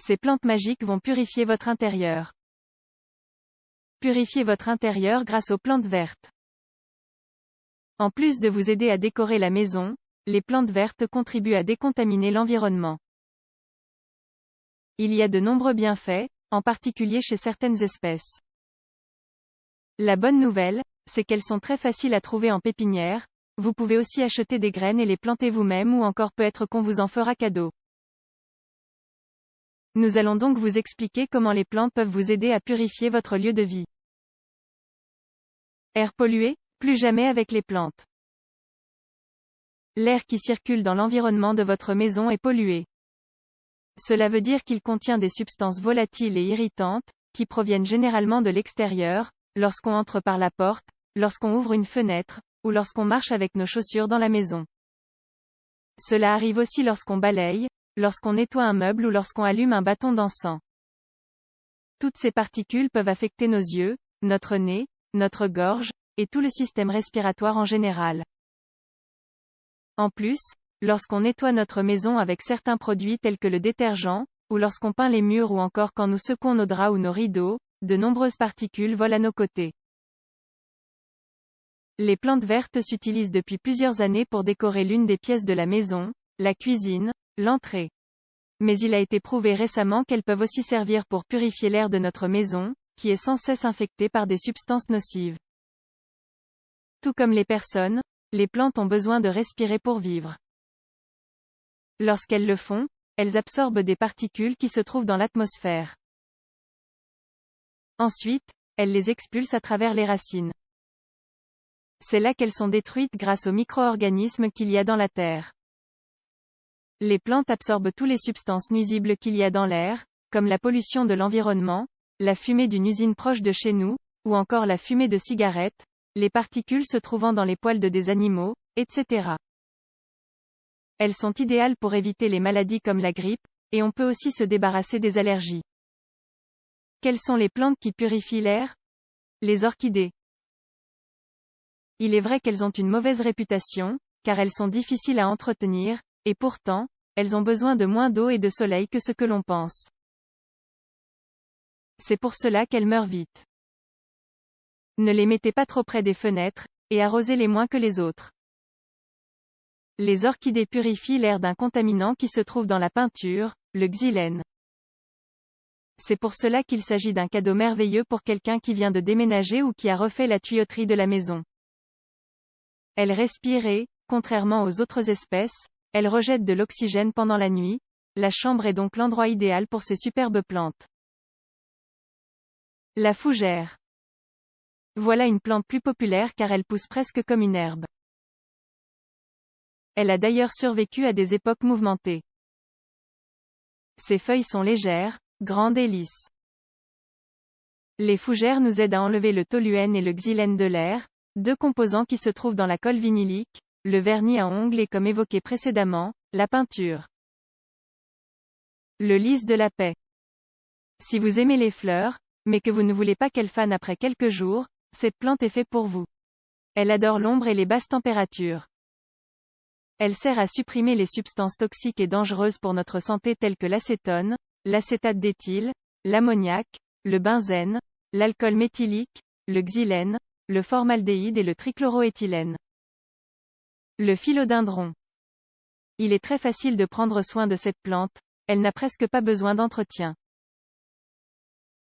Ces plantes magiques vont purifier votre intérieur. Purifiez votre intérieur grâce aux plantes vertes. En plus de vous aider à décorer la maison, les plantes vertes contribuent à décontaminer l'environnement. Il y a de nombreux bienfaits, en particulier chez certaines espèces. La bonne nouvelle, c'est qu'elles sont très faciles à trouver en pépinière. Vous pouvez aussi acheter des graines et les planter vous-même ou encore peut-être qu'on vous en fera cadeau. Nous allons donc vous expliquer comment les plantes peuvent vous aider à purifier votre lieu de vie. Air pollué? Plus jamais avec les plantes. L'air qui circule dans l'environnement de votre maison est pollué. Cela veut dire qu'il contient des substances volatiles et irritantes, qui proviennent généralement de l'extérieur, lorsqu'on entre par la porte, lorsqu'on ouvre une fenêtre, ou lorsqu'on marche avec nos chaussures dans la maison. Cela arrive aussi lorsqu'on balaye, lorsqu'on nettoie un meuble ou lorsqu'on allume un bâton d'encens. Toutes ces particules peuvent affecter nos yeux, notre nez, notre gorge, et tout le système respiratoire en général. En plus, lorsqu'on nettoie notre maison avec certains produits tels que le détergent, ou lorsqu'on peint les murs ou encore quand nous secouons nos draps ou nos rideaux, de nombreuses particules volent à nos côtés. Les plantes vertes s'utilisent depuis plusieurs années pour décorer l'une des pièces de la maison, la cuisine, l'entrée. Mais il a été prouvé récemment qu'elles peuvent aussi servir pour purifier l'air de notre maison, qui est sans cesse infecté par des substances nocives. Tout comme les personnes, les plantes ont besoin de respirer pour vivre. Lorsqu'elles le font, elles absorbent des particules qui se trouvent dans l'atmosphère. Ensuite, elles les expulsent à travers les racines. C'est là qu'elles sont détruites grâce aux micro-organismes qu'il y a dans la terre. Les plantes absorbent toutes les substances nuisibles qu'il y a dans l'air, comme la pollution de l'environnement, la fumée d'une usine proche de chez nous, ou encore la fumée de cigarettes, les particules se trouvant dans les poils des animaux, etc. Elles sont idéales pour éviter les maladies comme la grippe, et on peut aussi se débarrasser des allergies. Quelles sont les plantes qui purifient l'air? Les orchidées. Il est vrai qu'elles ont une mauvaise réputation, car elles sont difficiles à entretenir, et pourtant, elles ont besoin de moins d'eau et de soleil que ce que l'on pense. C'est pour cela qu'elles meurent vite. Ne les mettez pas trop près des fenêtres, et arrosez-les moins que les autres. Les orchidées purifient l'air d'un contaminant qui se trouve dans la peinture, le xylène. C'est pour cela qu'il s'agit d'un cadeau merveilleux pour quelqu'un qui vient de déménager ou qui a refait la tuyauterie de la maison. Elles respirent et, contrairement aux autres espèces, elles rejettent de l'oxygène pendant la nuit. La chambre est donc l'endroit idéal pour ces superbes plantes. La fougère. Voilà une plante plus populaire car elle pousse presque comme une herbe. Elle a d'ailleurs survécu à des époques mouvementées. Ses feuilles sont légères, grandes et lisses. Les fougères nous aident à enlever le toluène et le xylène de l'air, deux composants qui se trouvent dans la colle vinylique, le vernis à ongles et comme évoqué précédemment, la peinture. Le lys de la paix. Si vous aimez les fleurs, mais que vous ne voulez pas qu'elles fanent après quelques jours, cette plante est faite pour vous. Elle adore l'ombre et les basses températures. Elle sert à supprimer les substances toxiques et dangereuses pour notre santé telles que l'acétone, l'acétate d'éthyle, l'ammoniac, le benzène, l'alcool méthylique, le xylène, le formaldéhyde et le trichloroéthylène. Le philodendron. Il est très facile de prendre soin de cette plante, elle n'a presque pas besoin d'entretien.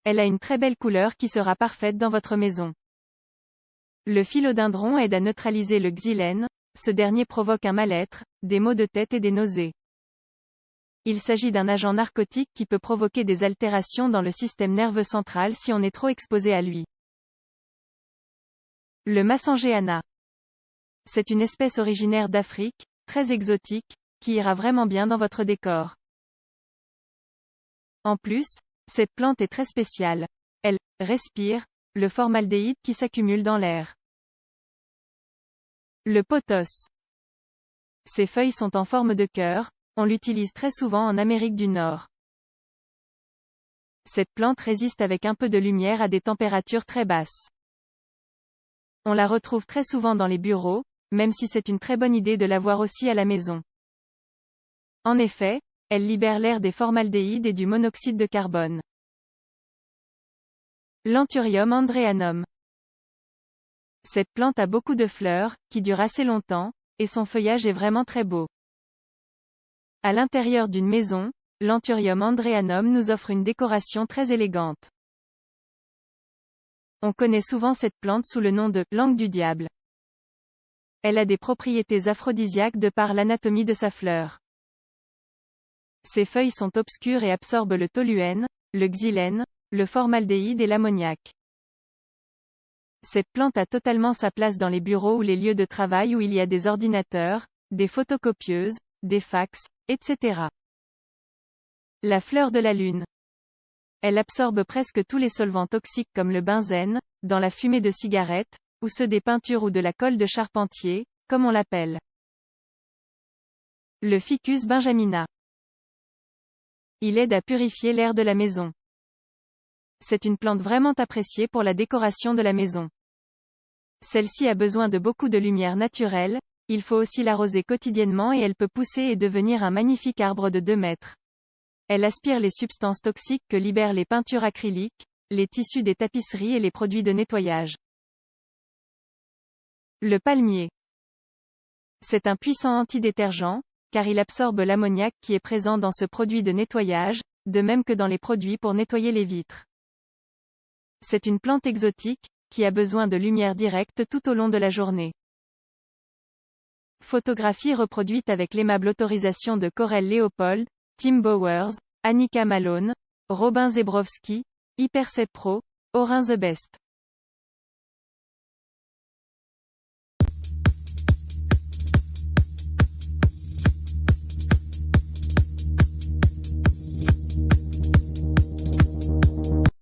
Elle a une très belle couleur qui sera parfaite dans votre maison. Le philodendron aide à neutraliser le xylène, ce dernier provoque un mal-être, des maux de tête et des nausées. Il s'agit d'un agent narcotique qui peut provoquer des altérations dans le système nerveux central si on est trop exposé à lui. Le Massangéana. C'est une espèce originaire d'Afrique, très exotique, qui ira vraiment bien dans votre décor. En plus, cette plante est très spéciale. Elle respire le formaldéhyde qui s'accumule dans l'air. Le pothos. Ses feuilles sont en forme de cœur, on l'utilise très souvent en Amérique du Nord. Cette plante résiste avec un peu de lumière à des températures très basses. On la retrouve très souvent dans les bureaux, même si c'est une très bonne idée de l'avoir aussi à la maison. En effet, Elle libère l'air des formaldéhydes et du monoxyde de carbone. L'Anthurium andreanum. Cette plante a beaucoup de fleurs, qui durent assez longtemps, et son feuillage est vraiment très beau. À l'intérieur d'une maison, l'Anthurium andreanum nous offre une décoration très élégante. On connaît souvent cette plante sous le nom de « langue du diable ». Elle a des propriétés aphrodisiaques de par l'anatomie de sa fleur. Ses feuilles sont obscures et absorbent le toluène, le xylène, le formaldéhyde et l'ammoniac. Cette plante a totalement sa place dans les bureaux ou les lieux de travail où il y a des ordinateurs, des photocopieuses, des fax, etc. La fleur de la lune. Elle absorbe presque tous les solvants toxiques comme le benzène, dans la fumée de cigarettes, ou ceux des peintures ou de la colle de charpentier, comme on l'appelle. Le Ficus benjamina. Il aide à purifier l'air de la maison. C'est une plante vraiment appréciée pour la décoration de la maison. Celle-ci a besoin de beaucoup de lumière naturelle, il faut aussi l'arroser quotidiennement et elle peut pousser et devenir un magnifique arbre de 2 mètres. Elle aspire les substances toxiques que libèrent les peintures acryliques, les tissus des tapisseries et les produits de nettoyage. Le palmier. C'est un puissant antidétergent, car il absorbe l'ammoniac qui est présent dans ce produit de nettoyage, de même que dans les produits pour nettoyer les vitres. C'est une plante exotique, qui a besoin de lumière directe tout au long de la journée. Photographie reproduite avec l'aimable autorisation de Corel Léopold, Tim Bowers, Annika Malone, Robin Zebrowski, Hypercept Pro, Orin The Best.